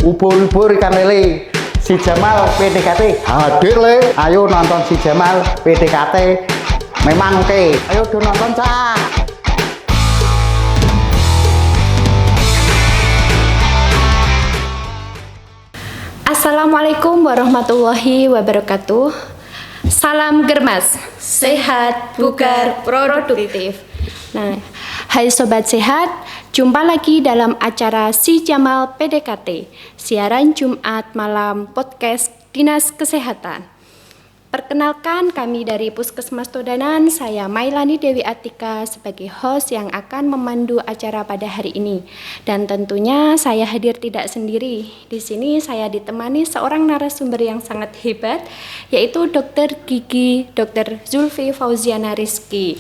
Ubur-ubur ikan lele. Si Jamal PDKT hadir le. Ayo nonton si Jamal PDKT. Memang oke. Ayo do nonton cah. Assalamualaikum warahmatullahi wabarakatuh. Salam germas, sehat, bugar, produktif. Nah, hai sobat sehat, jumpa lagi dalam acara Si Jamal PDKT, siaran Jumat malam podcast Dinas Kesehatan. Perkenalkan, kami dari Puskesmas Todanan, saya Mailani Dewi Atika sebagai host yang akan memandu acara pada hari ini. Dan tentunya saya hadir tidak sendiri. Di sini saya ditemani seorang narasumber yang sangat hebat, yaitu Dr. Gigi, Dr. Zulfi Fauziana Rizky.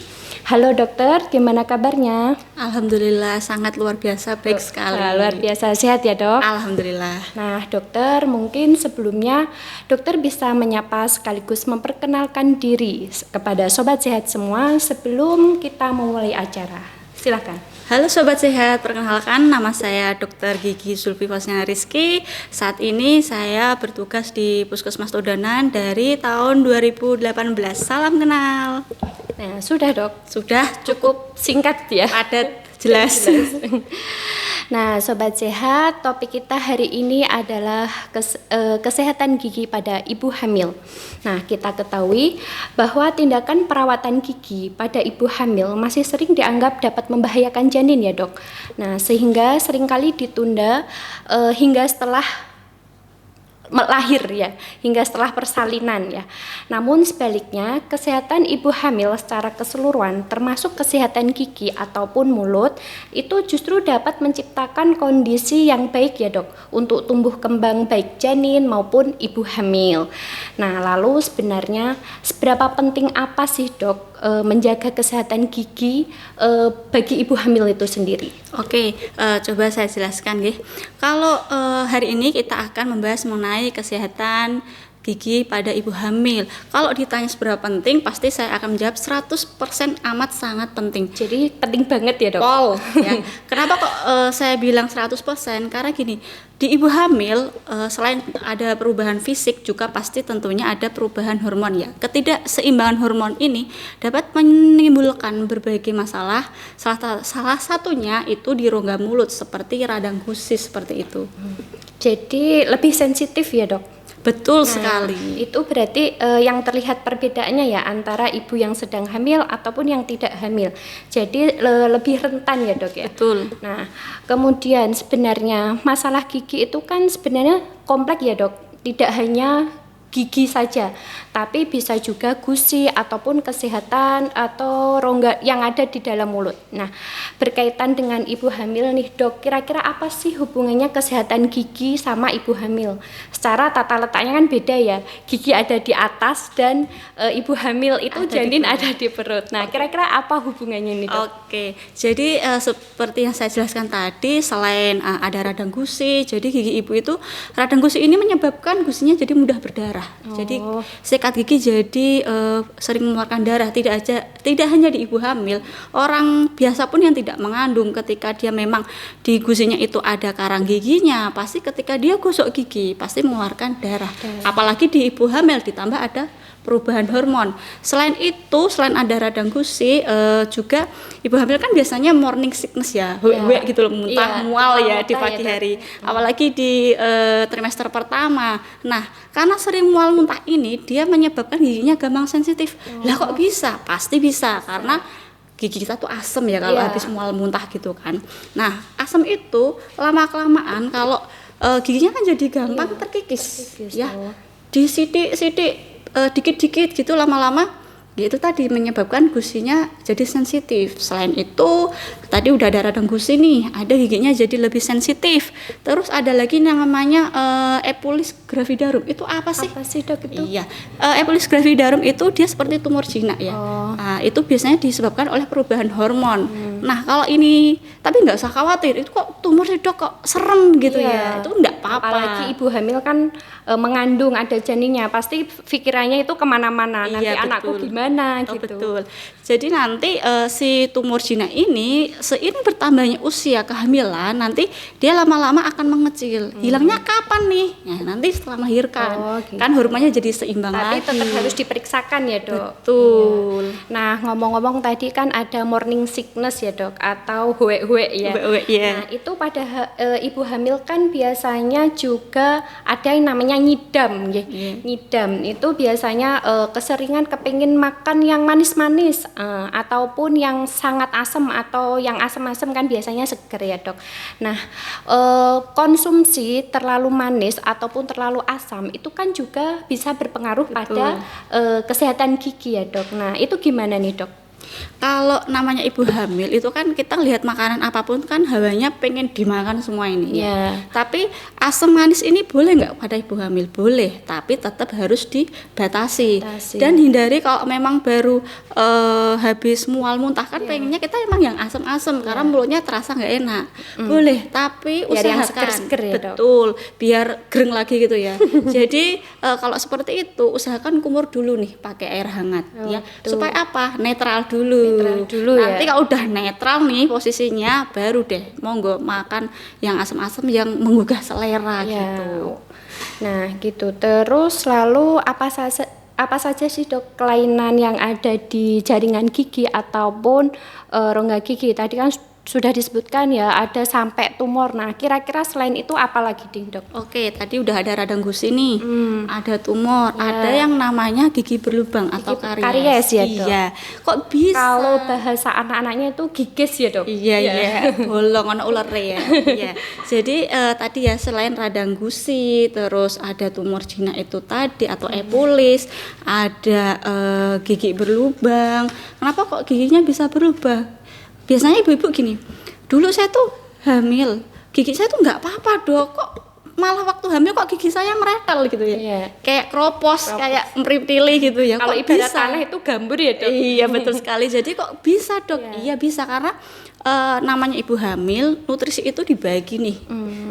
Halo dokter, gimana kabarnya? Alhamdulillah, sangat luar biasa, baik sekali. Luar biasa, sehat ya dok? Alhamdulillah. Nah dokter, mungkin sebelumnya dokter bisa menyapa sekaligus memperkenalkan diri kepada sobat sehat semua sebelum kita memulai acara. Silakan. Halo sobat sehat, perkenalkan nama saya Dr. Gigi Zulfi Fauziana Rizky. Saat ini saya bertugas di Puskesmas Todanan dari tahun 2018. Salam kenal. Nah, sudah dok? Sudah, Cukup singkat ya? padat, jelas. Nah, sobat sehat, topik kita hari ini adalah kesehatan gigi pada ibu hamil. Nah, kita ketahui bahwa tindakan perawatan gigi pada ibu hamil masih sering dianggap dapat membahayakan janin ya dok. Nah, sehingga seringkali ditunda hingga setelah lahir ya, hingga setelah persalinan ya. Namun sebaliknya, kesehatan ibu hamil secara keseluruhan termasuk kesehatan gigi ataupun mulut itu justru dapat menciptakan kondisi yang baik ya dok untuk tumbuh kembang baik janin maupun ibu hamil. Nah, lalu sebenarnya seberapa penting apa sih dok menjaga kesehatan gigi bagi ibu hamil itu sendiri? Oke, coba saya jelaskan ya. Kalau hari ini kita akan membahas mengenai kesehatan gigi pada ibu hamil. Kalau ditanya seberapa penting, pasti saya akan menjawab 100% amat sangat penting. Jadi penting banget ya dok? Ya. Kenapa kok saya bilang 100%? Karena gini, di ibu hamil selain ada perubahan fisik juga pasti tentunya ada perubahan hormon ya. Ketidakseimbangan hormon ini dapat menimbulkan berbagai masalah. Salah satunya itu di rongga mulut seperti radang gusi seperti itu. Jadi lebih sensitif ya dok? Betul sekali. Itu berarti yang terlihat perbedaannya ya antara ibu yang sedang hamil ataupun yang tidak hamil. Jadi lebih rentan ya dok ya. Betul. Nah, kemudian sebenarnya masalah gigi itu kan sebenarnya kompleks ya dok. Tidak hanya gigi saja, tapi bisa juga gusi ataupun kesehatan atau rongga yang ada di dalam mulut. Nah, berkaitan dengan ibu hamil nih dok, kira-kira apa sih hubungannya kesehatan gigi sama ibu hamil? Secara tata letaknya kan beda ya, gigi ada di atas dan ibu hamil itu ada janin ada di perut. Nah, kira-kira apa hubungannya nih dok? Oke, jadi seperti yang saya jelaskan tadi, selain ada radang gusi, jadi gigi ibu itu radang gusi ini menyebabkan gusinya jadi mudah berdarah. Jadi sikat gigi jadi sering mengeluarkan darah. Tidak hanya di ibu hamil, orang biasa pun yang tidak mengandung ketika dia memang di gusinya itu ada karang giginya, pasti ketika dia gosok gigi pasti mengeluarkan darah. Apalagi di ibu hamil ditambah ada perubahan hormon. Selain itu, selain ada radang gusi, juga ibu hamil kan biasanya morning sickness ya, gitu loh, muntah, mual ya di pagi hari. Apalagi di trimester pertama. Nah, karena sering mual muntah ini, dia menyebabkan giginya gampang sensitif. Lah kok bisa? Pasti bisa, karena gigi kita tuh asam ya kalau habis mual muntah gitu kan. Nah, asam itu lama-kelamaan kalau giginya kan jadi gampang terkikis ya. Disidik-sidik dikit-dikit gitu lama-lama ya itu tadi menyebabkan gusinya jadi sensitif. Selain itu tadi udah ada radang gusi nih, ada giginya jadi lebih sensitif. Terus ada lagi namanya epulis gravidarum. Itu apa sih? Apa sih dok itu? Iya, epulis gravidarum itu dia seperti tumor jinak ya. Nah, itu biasanya disebabkan oleh perubahan hormon. Nah kalau ini, tapi nggak usah khawatir, itu kok tumor sih dok, kok serem gitu Iya. ya, itu nggak apa-apa. Apalagi ibu hamil kan mengandung ada janinnya, pasti pikirannya itu kemana-mana. Nanti Iya, anakku betul. gimana Oh, gitu. betul. Jadi nanti si tumor jinak ini seiring bertambahnya usia kehamilan, nanti dia lama-lama akan mengecil. Hilangnya kapan nih? Nah, nanti setelah melahirkan. Oh, gitu. Kan hormonnya jadi seimbang Tapi lagi. tetap harus diperiksakan ya dok. Betul. Nah ngomong-ngomong tadi kan ada morning sickness ya dok, atau huek-huek ya. Huek-huek, iya. Nah itu pada ibu hamil kan biasanya juga ada yang namanya ngidam, ya. Ngidam itu biasanya keseringan kepingin makan yang manis-manis, ataupun yang sangat asam, atau yang asam-asam kan biasanya seger ya dok. Nah konsumsi terlalu manis ataupun terlalu asam itu kan juga bisa berpengaruh pada kesehatan gigi ya dok. Nah itu gimana nih dok? Kalau namanya ibu hamil itu kan kita lihat makanan apapun kan hawanya pengen dimakan semua ini ya. Tapi asam manis ini boleh nggak pada ibu hamil? Boleh, tapi tetap harus dibatasi. Dan hindari kalau memang baru habis mual muntah kan pengennya kita emang yang asam-asam karena mulutnya terasa nggak enak. Boleh, tapi Biar yang usahakan seger-seger ya, Dok. betul, biar gereng lagi gitu ya. Jadi kalau seperti itu usahakan kumur dulu nih pakai air hangat ya. Supaya apa? Netral dulu. ya. Nanti kalau udah netral nih posisinya baru deh monggo makan yang asam-asam yang menggugah selera gitu. Nah gitu. Terus lalu apa saja sih dok kelainan yang ada di jaringan gigi ataupun rongga gigi? Tadi kan sudah disebutkan ya ada sampai tumor. Nah kira-kira selain itu apa lagi dok? Oke, tadi udah ada radang gusi nih, ada tumor, ada yang namanya gigi berlubang atau karies. Karies ya dok? Iya, kok bisa? Kalau bahasa anak-anaknya itu giges ya dok? Iya, bolong ana ular ya. Iya. Jadi tadi ya selain radang gusi, terus ada tumor jinak itu tadi atau epulis, ada gigi berlubang. Kenapa kok giginya bisa berubah? Biasanya ibu-ibu gini, dulu saya tuh hamil, gigi saya tuh nggak apa-apa dok, kok malah waktu hamil kok gigi saya meretel gitu ya, kayak kropos, kayak meriptili gitu ya. Kalau kok ibarat bisa? tanah itu gambur ya dok? Iya betul sekali. Jadi kok bisa dok? Iya bisa karena namanya ibu hamil, nutrisi itu dibagi nih,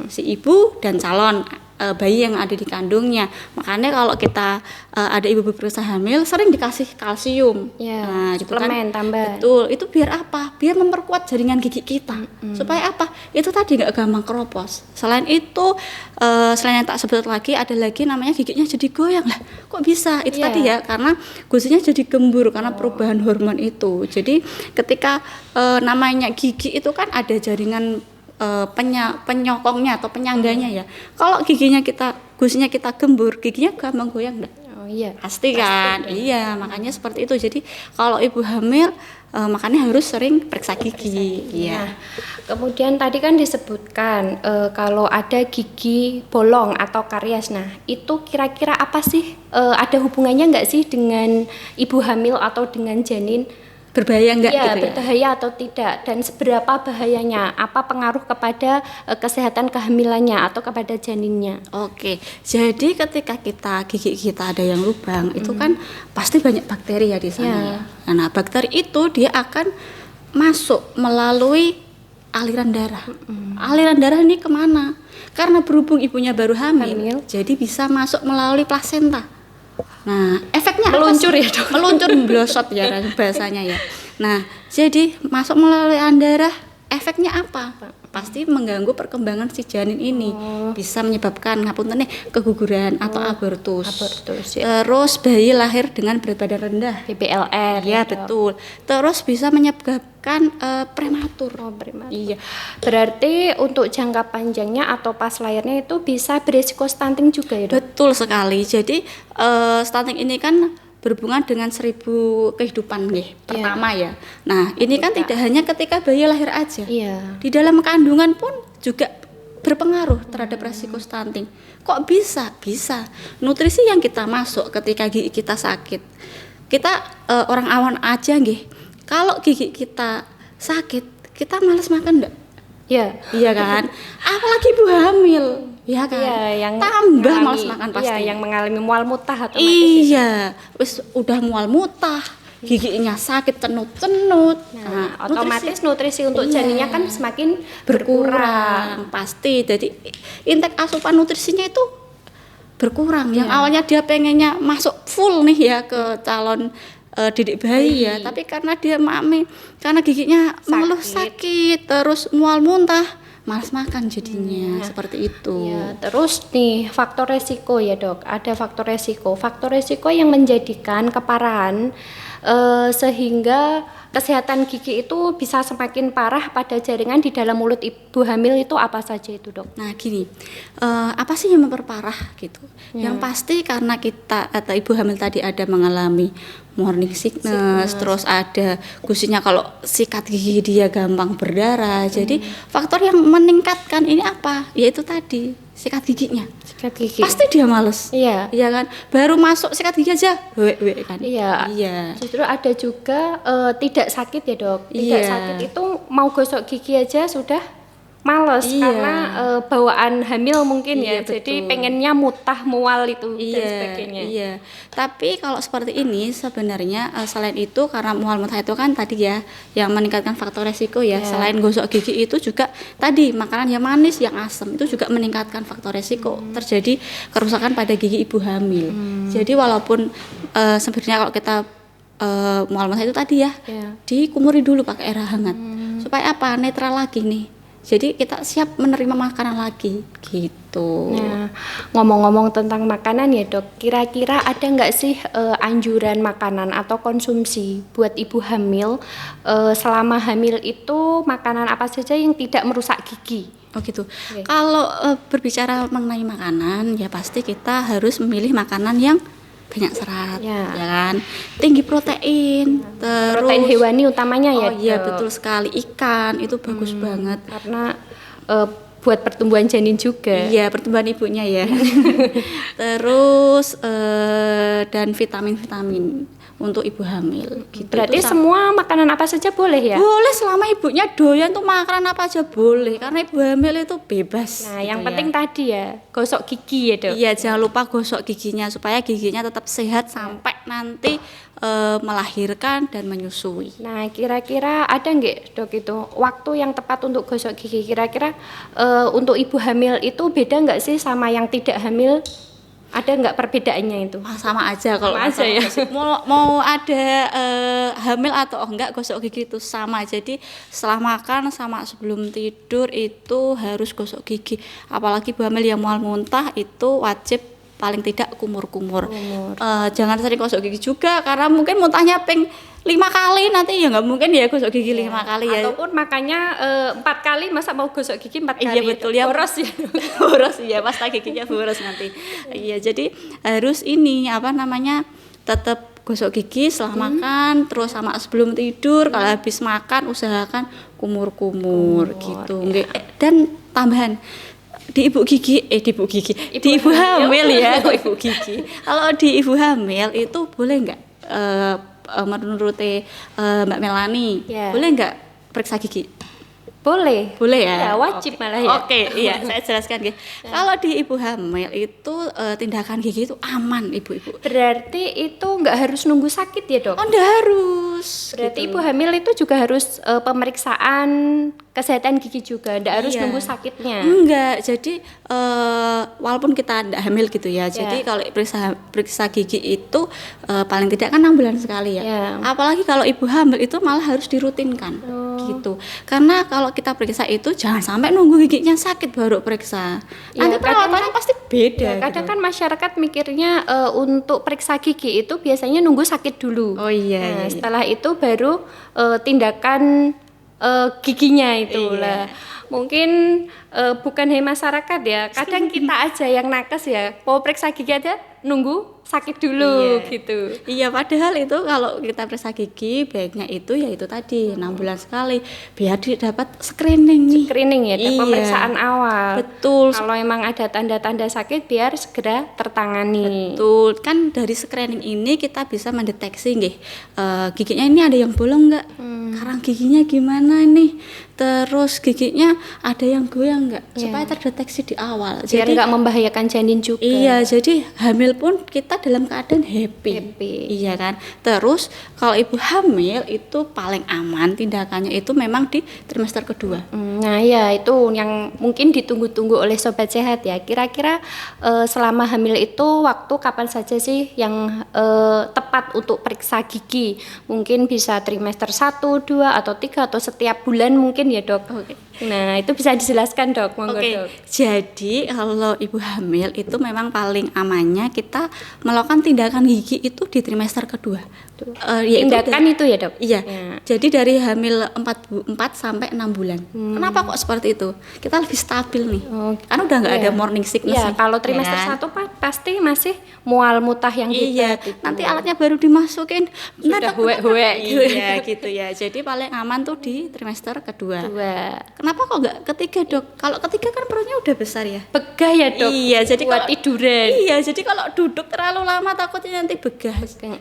si ibu dan calon bayi yang ada di kandungnya. Makanya kalau kita ada ibu berusaha hamil sering dikasih kalsium. Nah, gitu suplemen kan. tambah. Betul. Itu biar apa? Biar memperkuat jaringan gigi kita. Supaya apa? Itu tadi nggak gampang keropos. Selain itu, selain yang tak sebut lagi ada lagi namanya giginya jadi goyang lah. Kok bisa? Itu tadi ya karena gusinya jadi gembur karena perubahan hormon itu. Jadi ketika namanya gigi itu kan ada jaringan penyokongnya atau penyangganya ya. Kalau gusinya kita gembur, giginya gampang goyang enggak? Oh iya. Pasti kan? Iya, makanya seperti itu. Jadi kalau ibu hamil makanya harus sering periksa gigi. Iya. Nah, kemudian tadi kan disebutkan kalau ada gigi bolong atau karies. Nah, itu kira-kira apa sih? Ada hubungannya nggak sih dengan ibu hamil atau dengan janin? Berbahaya enggak ya, gitu ya? berbahaya atau tidak, dan seberapa bahayanya, apa pengaruh kepada kesehatan kehamilannya atau kepada janinnya? Oke, jadi ketika gigi kita ada yang lubang, itu kan pasti banyak bakteri ya di sana ya. Nah, bakteri itu dia akan masuk melalui aliran darah. Aliran darah ini kemana? Karena berhubung ibunya baru hamil, jadi bisa masuk melalui plasenta. Nah, efeknya meluncur apa sih? Ya dok? Meluncur, blosot ya bahasanya ya. Nah, jadi masuk melalui aliran darah, efeknya apa? Pasti mengganggu perkembangan si janin ini, bisa menyebabkan ngapunten keguguran atau abortus. Ya. Terus bayi lahir dengan berat badan rendah, BBLR. Ya betul. Terus bisa menyebabkan prematur. Prematur. Iya. Berarti untuk jangka panjangnya atau pas lahirnya itu bisa berisiko stunting juga ya dok? Betul sekali. Jadi stunting ini kan berhubungan dengan 1000 kehidupan pertama ya. Nah ini kan tidak hanya ketika bayi lahir aja, di dalam kandungan pun juga berpengaruh terhadap resiko stunting. Kok bisa? Bisa. Nutrisi yang kita masuk ketika gigi kita sakit, kita orang awam aja kalau gigi kita sakit, kita malas makan enggak? Iya kan? Apalagi ibu hamil. Ya kan, yang tambah malas makan pasti. Iya, yang mengalami mual mutah atau iya, wis udah mual mutah, giginya sakit cenut-cenut. Nah, otomatis nutrisi untuk janinnya kan semakin berkurang pasti. Jadi intake asupan nutrisinya itu berkurang. Yang awalnya dia pengennya masuk full nih ya ke calon didik bayi ya, tapi karena dia karena giginya mengeluh sakit, terus mual muntah, malas makan jadinya seperti itu. Ya, terus nih faktor resiko ya dok, ada faktor resiko yang menjadikan keparahan sehingga kesehatan gigi itu bisa semakin parah pada jaringan di dalam mulut ibu hamil itu apa saja itu dok? Nah gini, apa sih yang memperparah gitu? Yang pasti karena kita atau ibu hamil tadi ada mengalami morning sickness. Terus ada gusinya kalau sikat gigi dia gampang berdarah. Jadi faktor yang meningkatkan ini apa? Yaitu tadi sikat giginya. Sikat gigi. Pasti dia males. Iya. Iya kan? Baru masuk sikat gigi aja, kan? Iya. Iya. Justru ada juga tidak sakit ya dok. Tidak sakit itu mau gosok gigi aja sudah males karena bawaan hamil mungkin ya. Betul. Jadi pengennya mutah, mual itu dan sebagainya. Iya. Tapi kalau seperti ini sebenarnya selain itu karena mual muntah itu kan tadi ya yang meningkatkan faktor resiko ya. Selain gosok gigi itu juga tadi makanan yang manis, yang asam itu juga meningkatkan faktor resiko terjadi kerusakan pada gigi ibu hamil. Jadi walaupun sebenarnya kalau kita mual muntah itu tadi ya dikumuri dulu pakai air hangat supaya apa? Netral lagi nih. Jadi kita siap menerima makanan lagi gitu. Nah, ngomong-ngomong tentang makanan ya dok, kira-kira ada nggak sih anjuran makanan atau konsumsi buat ibu hamil selama hamil itu makanan apa saja yang tidak merusak gigi? Oh gitu. Kalau berbicara mengenai makanan ya pasti kita harus memilih makanan yang banyak serat, ya kan, tinggi protein, terus protein hewani utamanya ya. Oh iya betul sekali, ikan itu bagus banget karena buat pertumbuhan janin juga. Iya pertumbuhan ibunya ya. Terus dan vitamin untuk ibu hamil. Gitu. Berarti semua makanan apa saja boleh ya? Boleh selama ibunya doyan tuh makanan apa aja boleh karena ibu hamil itu bebas. Nah gitu yang penting tadi ya gosok gigi ya dok. Iya jangan lupa gosok giginya supaya giginya tetap sehat sampai nanti melahirkan dan menyusui. Nah kira-kira ada nggak dok itu waktu yang tepat untuk gosok gigi? Kira-kira untuk ibu hamil itu beda nggak sih sama yang tidak hamil? Ada nggak perbedaannya itu? Sama aja kalau sama aja ya. Mau ada hamil atau enggak gosok gigi itu sama. Jadi setelah makan sama sebelum tidur itu harus gosok gigi. Apalagi ibu hamil yang mual muntah itu wajib paling tidak kumur-kumur. Jangan sering gosok gigi juga karena mungkin muntahnya 5 kali nanti ya nggak mungkin ya gosok gigi 5 kali ya. Ataupun makannya 4 kali masa mau gosok gigi 4 kali. Iya betul ya. Boros ya. Boros ya pasta giginya boros nanti. Iya jadi harus ini tetap gosok gigi setelah makan terus sama sebelum tidur. Kalau habis makan usahakan kumur-kumur gitu. Ya. Dan tambahan di ibu hamil ya kok ibu gigi. Kalau di ibu hamil itu boleh nggak menurut Mbak Melani boleh nggak periksa gigi? Boleh ya? Ya wajib malah ya. Oke, iya saya jelaskan. Kalau di ibu hamil itu tindakan gigi itu aman ibu-ibu. Berarti itu nggak harus nunggu sakit ya dok? Oh nggak harus. Berarti ibu hamil itu juga harus pemeriksaan kesehatan gigi juga, nggak harus nunggu sakitnya. Enggak, jadi walaupun kita tidak hamil gitu ya. Jadi kalau periksa gigi itu paling tidak kan 6 bulan sekali ya. Apalagi kalau ibu hamil itu malah harus dirutinkan gitu. Karena kalau kita periksa itu jangan sampai nunggu giginya sakit baru periksa. Nanti perawatannya pasti beda. Kadang kan masyarakat mikirnya untuk periksa gigi itu biasanya nunggu sakit dulu. Oh iya. Setelah itu baru tindakan giginya itu lah. Mungkin bukan hanya masyarakat ya. Kadang kita aja yang nakes ya. Mau periksa gigi aja nunggu sakit dulu gitu. Iya, padahal itu kalau kita periksa gigi baiknya itu ya itu tadi 6 bulan sekali biar dapat screening nih. Screening ya, pemeriksaan awal. Betul. Kalau emang ada tanda-tanda sakit biar segera tertangani. Betul. Kan dari screening ini kita bisa mendeteksi giginya ini ada yang bolong enggak? Karang giginya gimana nih? terus giginya ada yang goyang nggak, Iya. supaya terdeteksi di awal. Biar nggak membahayakan janin juga. Iya, jadi hamil pun kita dalam keadaan happy. Iya kan. Terus kalau ibu hamil itu paling aman tindakannya itu memang di trimester kedua. Nah ya itu yang mungkin ditunggu-tunggu oleh sobat sehat ya. Kira-kira selama hamil itu waktu kapan saja sih yang tepat untuk periksa gigi? Mungkin bisa trimester 1, 2 atau 3 atau setiap bulan mungkin ya dok. Oke. Nah itu bisa dijelaskan dok, monggo Oke, dok. jadi kalau ibu hamil itu memang paling amannya kita melakukan tindakan gigi itu di trimester kedua. Yaitu Tindakan itu ya dok? Iya. Ya. Jadi dari hamil 4 sampai 6 bulan. Kenapa kok seperti itu? Kita lebih stabil nih. Oh, Kan udah nggak ada iya. morning sickness Iya, nih, kalau ya trimester kan? 1 pasti masih mual mutah yang Iya, hebat itu. nanti alatnya baru dimasukin. Sudah huek-huek gitu. Iya, gitu ya. Jadi paling aman tuh di trimester kedua. 2. Kenapa kok nggak ketiga, Dok? Kalau ketiga kan perutnya udah besar ya. Begah ya dok? Iya, jadi buat kalau tiduran. Iya, jadi kalau duduk terlalu lama takutnya nanti begah.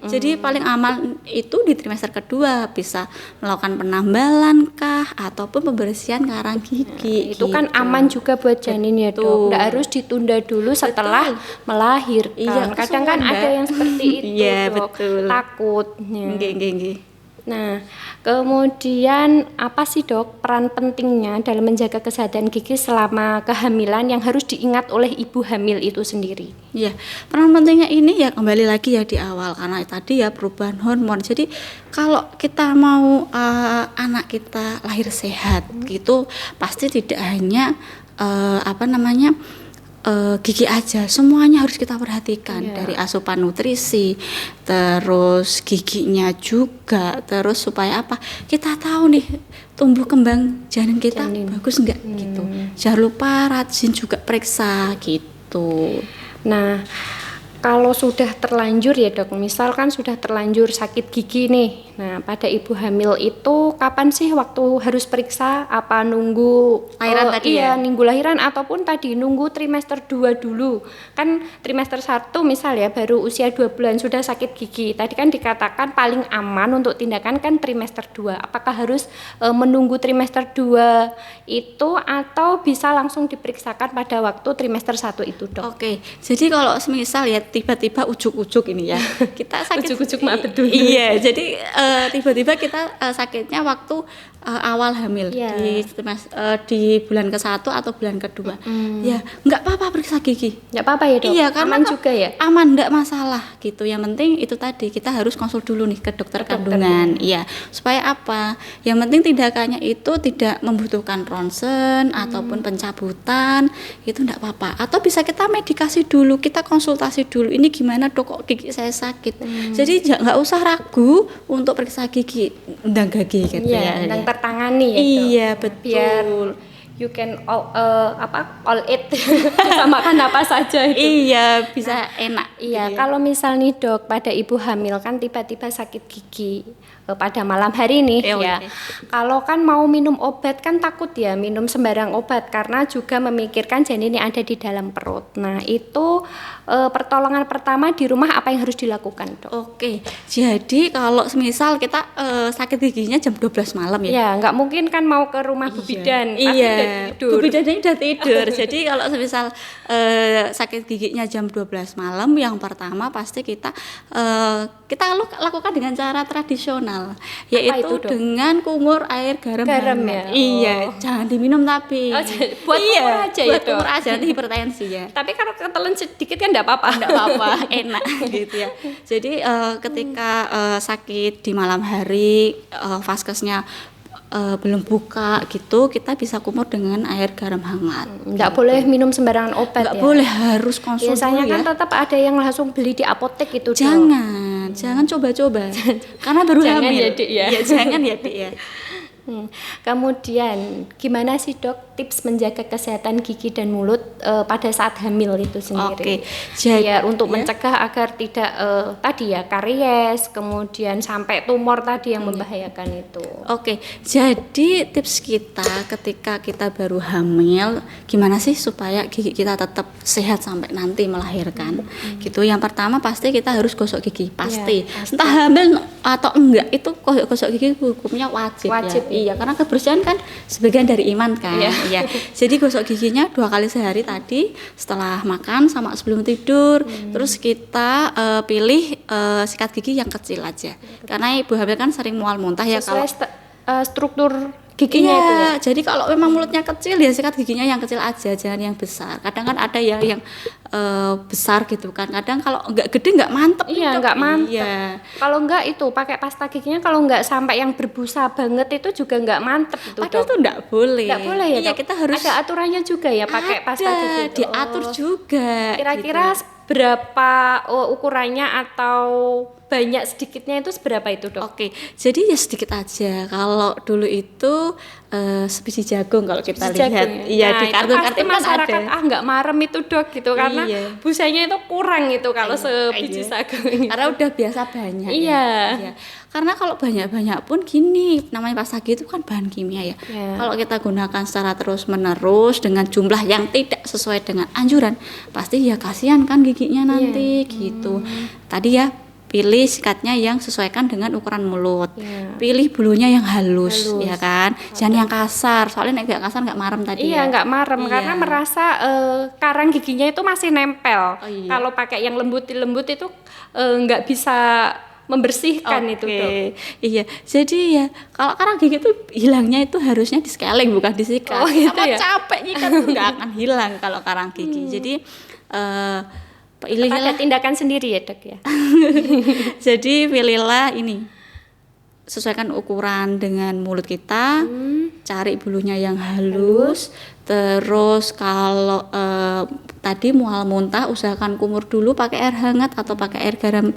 Jadi paling aman itu di trimester kedua, bisa melakukan penambalan kah ataupun pembersihan karang gigi. Itu kan gitu. aman juga buat janin ya dok. Betul. Nggak harus ditunda dulu setelah melahirkan. Iya, Kadang kan kesuwen, ada Mbak. yang seperti itu Iya, dok. betul. Takut. Nggih, nggih, nggih. Nah, kemudian apa sih dok peran pentingnya dalam menjaga kesehatan gigi selama kehamilan yang harus diingat oleh ibu hamil itu sendiri? Iya, peran pentingnya ini ya kembali lagi ya di awal karena tadi ya perubahan hormon. Jadi kalau kita mau anak kita lahir sehat gitu, pasti tidak hanya gigi aja, semuanya harus kita perhatikan. Iya. Dari asupan nutrisi, terus giginya juga, terus supaya apa? Kita tahu nih tumbuh kembang janin kita bagus enggak gitu. Jangan lupa rajin juga periksa gitu. Nah, kalau sudah terlanjur ya dok, misalkan sudah terlanjur sakit gigi nih. Nah, pada ibu hamil itu kapan sih waktu harus periksa? Apa nunggu Lahiran tadi iya, ya? nunggu lahiran ataupun tadi nunggu trimester 2 dulu. Kan trimester 1 misal ya baru usia 2 bulan sudah sakit gigi. Tadi kan dikatakan paling aman untuk tindakan kan trimester 2. Apakah harus menunggu trimester 2 itu atau bisa langsung diperiksakan pada waktu trimester 1 itu dok? Oke, jadi kalau semisal ya tiba-tiba ujuk-ujuk ini ya kita sakit Ujuk-ujuk maaf betul. Iya, jadi tiba-tiba kita sakitnya waktu awal hamil Iya. di bulan ke-1 atau bulan kedua. Ya, nggak apa-apa periksa gigi. Nggak apa-apa ya dok? Iya, karena aman juga ya? Aman, nggak masalah gitu. Yang penting itu tadi kita harus konsul dulu nih ke dokter kandungan. Iya, supaya apa? Yang penting tindakannya itu tidak membutuhkan ronsen ataupun pencabutan, itu nggak apa-apa. Atau bisa kita medikasi dulu, kita konsultasi dulu. Ini gimana dok, kok gigi saya sakit? Jadi nggak usah ragu untuk periksa gigi, ndang gigi gitu Iya, ya. dan tertangani ya dok? Iya, betul. Biar you can all eat bisa makan apa saja itu. Iya, bisa enak. Iya, gitu ya. kalau misal nih dok pada ibu hamil kan tiba-tiba sakit gigi pada malam hari nih ya. Oke. Kalau kan mau minum obat kan takut ya minum sembarang obat karena juga memikirkan janin yang ada di dalam perut. Nah itu pertolongan pertama di rumah apa yang harus dilakukan dok? Oke, jadi kalau semisal kita sakit giginya jam 12 malam ya. Ya nggak mungkin kan mau ke rumah Bu Bidan, pasti udah Iya, tidur. Bu Bidannya udah tidur. Jadi kalau semisal sakit giginya jam 12 malam, yang pertama pasti kita lakukan dengan cara tradisional, yaitu itu, Dok? dengan kumur air garam Garam hangat. ya? Iya, Oh. jangan diminum tapi. Oh, buat kumur aja ya, buat Dok? kumur aja, nanti hipertensi ya. Tapi kalau ketelan sedikit kan enggak apa-apa. Enggak apa-apa, enak gitu ya. Jadi ketika sakit di malam hari, vaskesnya belum buka gitu, kita bisa kumur dengan air garam hangat. Enggak boleh minum sembarangan obat Enggak ya. boleh, harus konsul Biasanya dulu kan ya. tetap ada yang langsung beli di apotek itu. Dok. Jangan coba-coba. Karena baru Jangan hamil. ya, Dik, ya. Iya, jangan ya, Dik ya. Kemudian gimana sih dok tips menjaga kesehatan gigi dan mulut pada saat hamil itu sendiri? Oke, jadi Biar untuk mencegah agar tidak tadi ya karies, kemudian sampai tumor tadi yang membahayakan itu. Oke, jadi tips kita ketika kita baru hamil, gimana sih supaya gigi kita tetap sehat sampai nanti melahirkan? Gitu. Yang pertama pasti kita harus gosok gigi, pasti. Ya, pasti. Entah hamil atau enggak, itu gosok gigi hukumnya wajib. Wajib Iya, karena kebersihan kan sebagian dari iman kan. Iya. Iya. Jadi gosok giginya 2 kali sehari tadi setelah makan sama sebelum tidur. Terus kita pilih sikat gigi yang kecil aja. Karena ibu hamil kan sering mual muntah ya kalau Sesuai struktur giginya iya, itu ya. jadi kalau memang mulutnya kecil ya sikat giginya yang kecil aja, jangan yang besar. Kadang kan ada yang besar gitu kan. Kadang kalau nggak gede nggak mantep. Iya, Dok. nggak mantep. Iya. Kalau enggak itu pakai pasta giginya kalau enggak sampai yang berbusa banget itu juga enggak mantep itu, Padahal Dok. tuh nggak boleh. Enggak boleh ya, Iya, Dok? kita harus ada aturannya juga ya pakai pasta ada, gigi itu. diatur juga. Kira-kira gitu. berapa ukurannya atau banyak sedikitnya itu seberapa itu, Dok? Oke, jadi ya sedikit aja. Kalau dulu itu sebiji jagung kalau kita Sebiji lihat, jagung ya? iya Nah, di itu kartun-kartun pasti kan masyarakat ada. nggak marem itu, Dok, gitu karena Iya. busanya itu kurang itu kalau sebiji Iya. jagung itu. Karena udah biasa banyak. Iya. Iya. Karena kalau banyak-banyak pun gini, namanya pasta gigi itu kan bahan kimia ya. Iya. Kalau kita gunakan secara terus-menerus dengan jumlah yang tidak sesuai dengan anjuran, pasti ya kasihan kan giginya nanti gitu. Tadi ya pilih sikatnya yang sesuaikan dengan ukuran mulut. Iya. Pilih bulunya yang halus, Halus. ya kan. Jangan yang kasar. Soalnya nek nggak kasar nggak marem tadi. Iya, ya. nggak marem Iya. karena merasa karang giginya itu masih nempel. Oh, iya. Kalau pakai yang lembut-lembut itu nggak bisa membersihkan itu, Dok. Iya. Jadi ya kalau karang gigi itu hilangnya itu harusnya di scaling bukan disikat. Oh, gitu Sama ya? capek nyikat tuh nggak akan hilang kalau karang gigi. Jadi pilihlah. Ada tindakan sendiri ya, Dok ya. Jadi pilihlah ini. Sesuaikan ukuran dengan mulut kita. Cari bulunya yang halus. Terus kalau tadi mual muntah usahakan kumur dulu pakai air hangat atau pakai air garam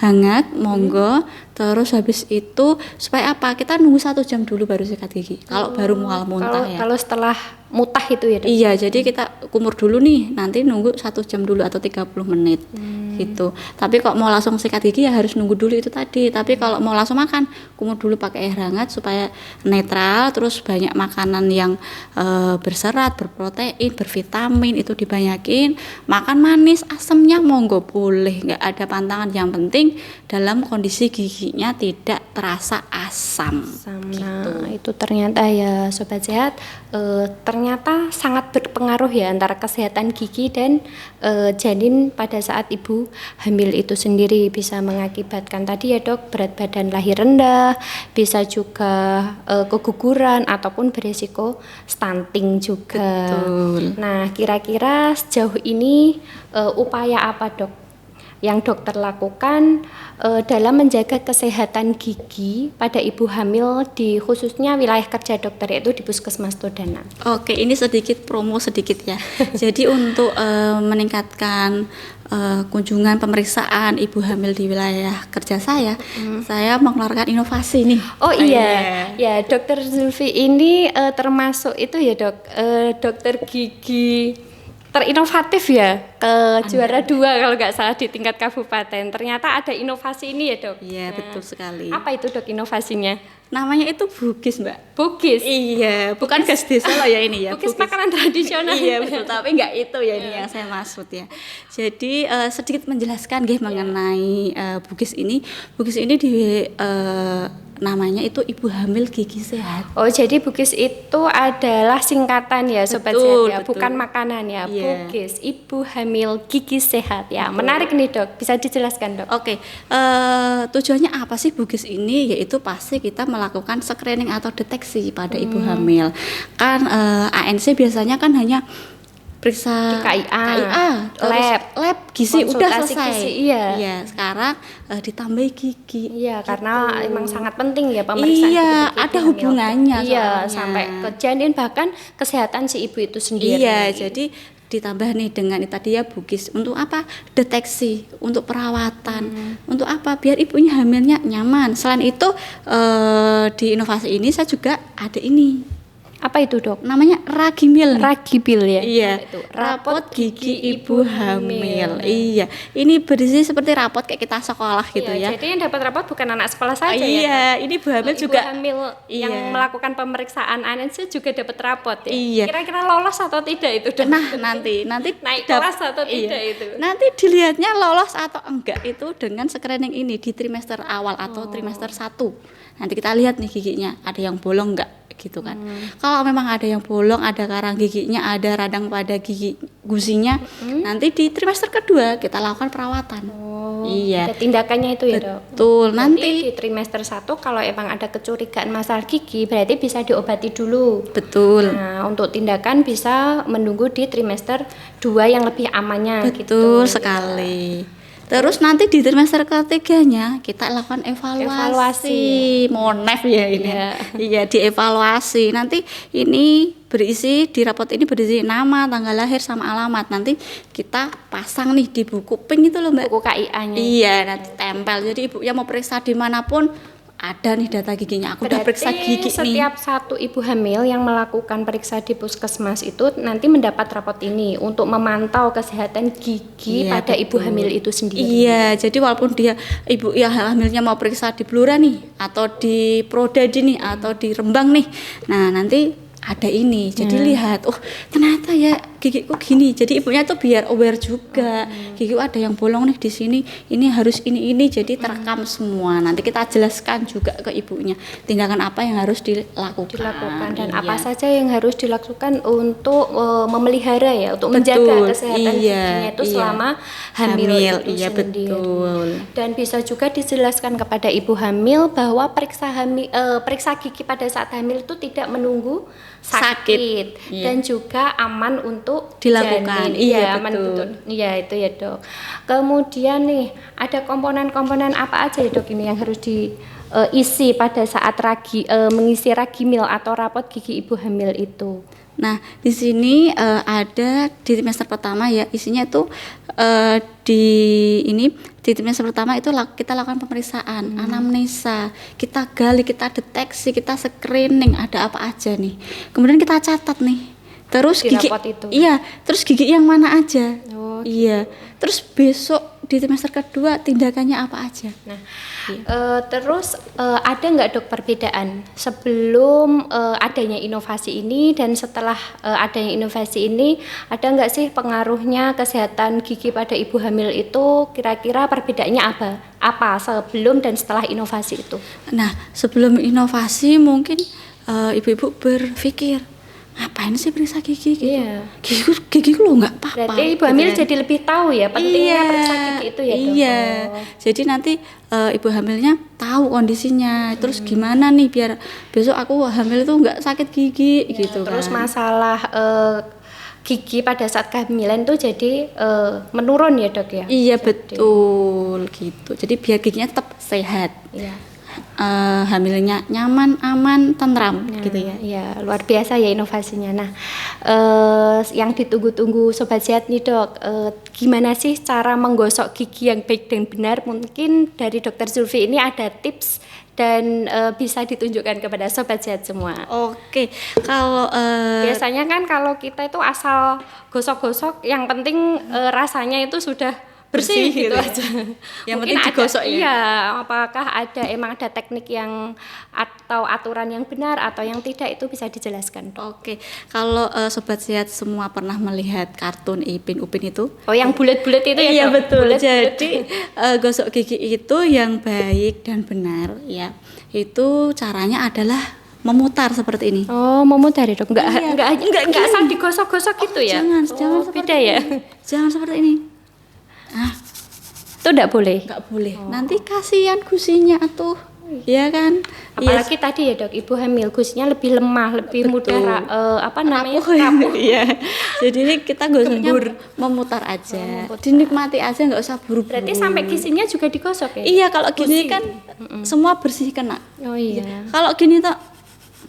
hangat, monggo. Terus habis itu supaya apa? Kita nunggu 1 jam dulu baru sikat gigi. Kalau baru mual muntah ya. Kalau setelah mutah itu ya, Dok. Iya, jadi kita kumur dulu nih, nanti nunggu 1 jam dulu atau 30 menit gitu. Tapi kalau mau langsung sikat gigi ya harus nunggu dulu itu tadi. Tapi kalau mau langsung makan, kumur dulu pakai air hangat supaya netral, terus banyak makanan yang berserat, berprotein, bervitamin itu dibanyakin. Makan manis, asemnya monggo boleh, nggak ada pantangan. Yang penting dalam kondisi giginya tidak terasa asam. Nah, itu ternyata ya Sobat Sehat, ternyata sangat berpengaruh ya antara kesehatan gigi dan janin pada saat ibu hamil itu sendiri. Bisa mengakibatkan tadi ya, Dok, berat badan lahir rendah, bisa juga keguguran ataupun beresiko stunting juga. Betul. Nah, kira-kira sejauh ini upaya apa, Dok, yang dokter lakukan dalam menjaga kesehatan gigi pada ibu hamil di khususnya wilayah kerja dokter yaitu di Puskesmas Todana? Oke, ini sedikit promo sedikit ya. Jadi untuk meningkatkan kunjungan pemeriksaan ibu hamil di wilayah kerja saya mengeluarkan inovasi nih. Oh iya, ya Dokter Zulfi ini termasuk itu ya, Dok, dokter gigi terinovatif ya, juara 2 kalau nggak salah di tingkat kabupaten. Ternyata ada inovasi ini ya, Dok. Iya, betul sekali. Apa itu, Dok, inovasinya? Namanya itu Bugis, Mbak. Bugis. Iya, bukan gas desa lah ya ini ya. Bugis makanan tradisional. Iya betul, tapi nggak itu ya ini yang saya maksud ya. Jadi sedikit menjelaskan mengenai Bugis ini. Bugis ini namanya itu ibu hamil gigi sehat. Oh, jadi Bugis itu adalah singkatan ya, Sobat Betul, Sehat ya, betul. bukan makanan ya. Iya. Bugis, ibu hamil gigi sehat ya. Menarik nih, Dok. Bisa dijelaskan, Dok? Oke, tujuannya apa sih Bugis ini? Yaitu pasti kita melakukan screening atau deteksi pada ibu hamil. Kan ANC biasanya kan hanya periksa KIA, terus lab gizi udah konsultasi selesai. gizi, iya. Sekarang ditambahi gigi. Iya, karena emang sangat penting ya pemeriksaan Iya, gigi ibu ada hamil. hubungannya Iya, soalnya. sampai ke janin bahkan kesehatan si ibu itu sendiri. Iya, jadi ditambah nih dengan tadi ya Bugis untuk apa? Deteksi, untuk perawatan, untuk apa? Biar ibunya hamilnya nyaman. Selain itu di inovasi ini saya juga ada ini Apa itu, Dok? Namanya Ragimil. Ragibil ya. Iya, Apa itu? rapot gigi ibu hamil. Iya, ini berisi seperti rapot kayak kita sekolah gitu Iya, ya. jadi yang dapat rapot bukan anak sekolah saja ya. Iya, ini ibu hamil Ibu juga. hamil yang Iya. melakukan pemeriksaan anense juga dapat rapot ya. Iya. Kira-kira lolos atau tidak itu, Dok? Nah, nanti naik dap- kelas atau tidak iya. itu? Nanti dilihatnya lolos atau enggak itu dengan screening ini di trimester awal atau trimester 1. Nanti kita lihat nih giginya, ada yang bolong enggak gitu kan. Kalau memang ada yang bolong, ada karang giginya, ada radang pada gigi gusinya, nanti di trimester kedua kita lakukan perawatan. Iya. Ada tindakannya itu ya, Dok. Betul. Nanti Nanti di trimester 1 kalau emang ada kecurigaan masalah gigi berarti bisa diobati dulu. betul. Nah, untuk tindakan bisa menunggu di trimester 2 yang lebih amannya Betul gitu. sekali. Terus nanti di trimester ketiganya kita lakukan evaluasi. Monef ya ini. Iya. Iya, dievaluasi. Nanti ini berisi di rapot ini berisi nama, tanggal lahir sama alamat. Nanti kita pasang nih di buku pink itu loh, Mbak. Buku KIA-nya. Iya, nanti tempel. Jadi ibu yang mau periksa dimanapun ada nih data giginya. Aku udah periksa gigi nih. Setiap satu ibu hamil yang melakukan periksa di puskesmas itu nanti mendapat rapot ini untuk memantau kesehatan gigi Iya, pada ibu betul. hamil itu sendiri. Iya, jadi walaupun dia ibu ya hamilnya mau periksa di Blora nih, atau di Prodadi nih, atau di Rembang nih, nah nanti ada ini, jadi lihat, oh ternyata ya gigiku gini, jadi ibunya tuh biar aware juga, gigiku ada yang bolong nih di sini, ini harus ini, jadi terekam semua. Nanti kita jelaskan juga ke ibunya tindakan apa yang harus dilakukan. Dan Iya. apa saja yang harus dilakukan untuk memelihara ya, untuk menjaga Betul, kesehatan iya, giginya itu iya. selama hamil itu Iya sendiri. betul. Dan bisa juga dijelaskan kepada ibu hamil bahwa periksa gigi pada saat hamil itu tidak menunggu sakit. Iya. Dan juga aman untuk Dilakukan. janin. Iya, aman betul. Iya itu ya, Dok. Kemudian nih ada komponen-komponen apa aja ya, Dok, ini yang harus diisi pada saat mengisi ragimil atau rapot gigi ibu hamil itu. Nah, di sini ada di trimester pertama ya, isinya itu di trimester pertama itu kita lakukan pemeriksaan, anamnesa, kita gali, kita deteksi, kita screening ada apa aja nih. Kemudian kita catat nih. Terus Di gigi rapot itu. Iya, terus gigi yang mana aja? Oh, iya. Terus besok di trimester kedua tindakannya apa aja? Nah, terus ada nggak, Dok, perbedaan sebelum adanya inovasi ini dan setelah adanya inovasi ini, ada nggak sih pengaruhnya kesehatan gigi pada ibu hamil itu? Kira-kira perbedaannya apa sebelum dan setelah inovasi itu? Nah, sebelum inovasi mungkin ibu-ibu berpikir, ngapain sih periksa gigi? Gitu? Iya. Gigiku lo nggak apa-apa. Berarti ibu hamil gitu kan. jadi lebih tahu ya pentingnya periksa gigi itu ya, Dok? Iya. Oh. Jadi nanti ibu hamilnya tahu kondisinya. Terus gimana nih biar besok aku hamil tuh nggak sakit gigi gitu Terus kan. masalah gigi pada saat kehamilan tuh jadi menurun ya, Dok ya? Iya betul gitu. Jadi biar giginya tetap sehat. Iya. Hamilnya nyaman, aman, tentram gitu ya. Ya, luar biasa ya inovasinya. Nah, yang ditunggu-tunggu Sobat Sehat nih, Dok, gimana sih cara menggosok gigi yang baik dan benar? Mungkin dari Dokter Zulfi ini ada tips dan bisa ditunjukkan kepada Sobat Sehat semua. Oke, kalau Biasanya kan kalau kita itu asal gosok-gosok, yang penting rasanya itu sudah bersih gitu gitu ya. aja. Yang Mungkin penting digosok ya? Iya, apakah emang ada teknik yang atau aturan yang benar atau yang tidak, itu bisa dijelaskan, Dok. Oke, kalau Sobat Sehat semua pernah melihat kartun Ipin Upin itu? Oh, yang bulat-bulat itu ya, Iya Dok? betul. Bulat-bulat. Jadi gosok gigi itu yang baik dan benar ya. Itu caranya adalah memutar seperti ini. Oh, memutar ya, Dok? Iya. Enggak asal digosok-gosok gitu ya? Jangan Oh, seperti beda ya? ini. Jangan seperti ini. Ah, Itu enggak boleh. nggak boleh. Nanti kasihan gusinya tuh. Iya kan? Apalagi tadi ya, Dok, ibu hamil gusinya lebih lemah, lebih mudah rapuh. Iya. Jadi ini kita gosoknya memutar aja. Dinikmati aja, nggak usah buru-buru. Berarti sampai gisinya juga digosok ya? Iya, kalau gini Gusi. kan semua bersih kena. Oh iya. Kalau gini tuh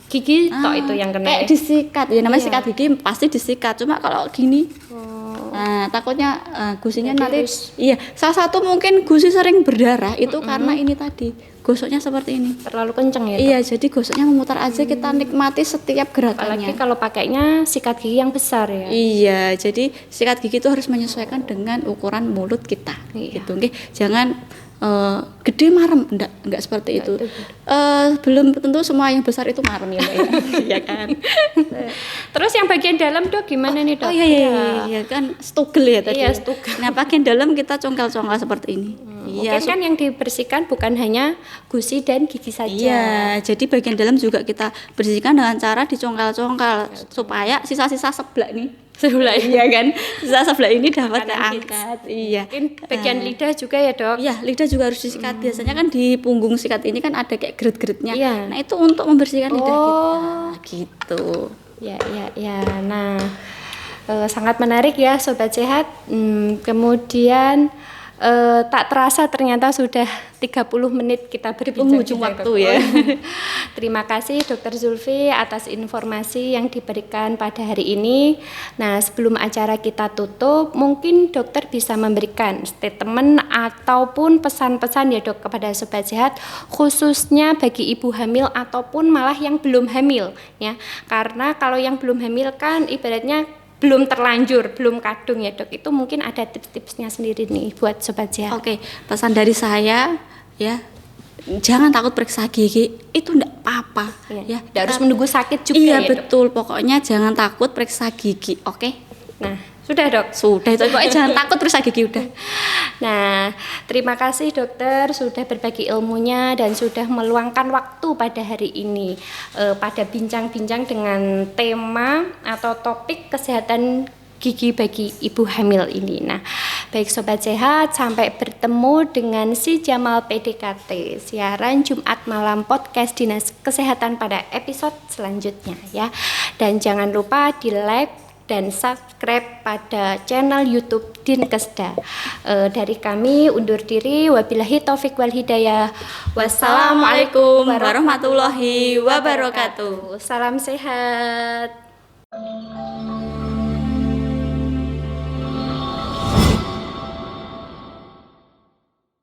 Gigi tok itu yang kena. kayak Ya? disikat. Ya namanya Iya. sikat gigi pasti disikat. Cuma kalau gini Nah, takutnya gusinya Jadi nanti harus- iya, salah satu mungkin gusi sering berdarah itu karena ini tadi gosoknya seperti ini. Terlalu kenceng ya, Dok? Iya, jadi gosoknya memutar aja, kita nikmati setiap Apalagi gerakannya. kalau pakainya sikat gigi yang besar ya. Iya, jadi sikat gigi itu harus menyesuaikan dengan ukuran mulut kita. Iya. Gitu, nggih. Jangan gede marem, enggak seperti itu. itu Belum tentu semua yang besar itu marem ya, Mbak ya. Iya kan? Terus yang bagian dalam, Dok, gimana nih, Dok? Oh iya kan stugel ya tadi. Iya, ya. stugel. Nah, bagian dalam kita congkel-congkel seperti ini. Iya, Mungkin kan yang dibersihkan bukan hanya gusi dan gigi saja. iya, jadi bagian dalam juga kita bersihkan dengan cara dicongkel-congkel supaya sisa-sisa seblak nih. Sebelah ini. Iya kan? Sisa seblak ini dapat Makanan diangkat. Iya. Mungkin bagian lidah juga ya, Dok. Iya, lidah juga harus disikat. Biasanya kan di punggung sikat ini kan ada kayak geret-geretnya. Iya. Nah, itu untuk membersihkan lidah Oh. kita. Gitu. Ya. Nah, sangat menarik ya, Sobat Sehat. Kemudian tak terasa ternyata sudah 30 menit kita berbincang. Penghujung waktu ya. Terima kasih Dr. Zulfi atas informasi yang diberikan pada hari ini. Nah, sebelum acara kita tutup, mungkin dokter bisa memberikan statement ataupun pesan-pesan ya, Dok, kepada Sobat Sehat, khususnya bagi ibu hamil ataupun malah yang belum hamil ya. Karena kalau yang belum hamil kan ibaratnya belum terlanjur, belum kadung ya, Dok. Itu mungkin ada tips-tipsnya sendiri nih buat Sobat Sehat. Oke, pesan dari saya ya, jangan takut periksa gigi, itu enggak apa-apa ya. Nggak harus menunggu sakit juga Iya, ya, Dok. betul. Pokoknya jangan takut periksa gigi, oke? Nah, sudah, Dok. Sudah itu pokoknya jangan takut periksa gigi udah. Nah, terima kasih dokter sudah berbagi ilmunya dan sudah meluangkan waktu pada hari ini pada bincang-bincang dengan tema atau topik kesehatan gigi bagi ibu hamil ini. Nah, baik Sobat Sehat, sampai bertemu dengan si Jamal PDKT siaran Jumat malam podcast Dinas Kesehatan pada episode selanjutnya ya. Dan jangan lupa di like dan subscribe pada channel YouTube Dinkesda. Dari kami undur diri, wabillahi taufik wal hidayah. Wassalamualaikum warahmatullahi wabarakatuh. Salam sehat.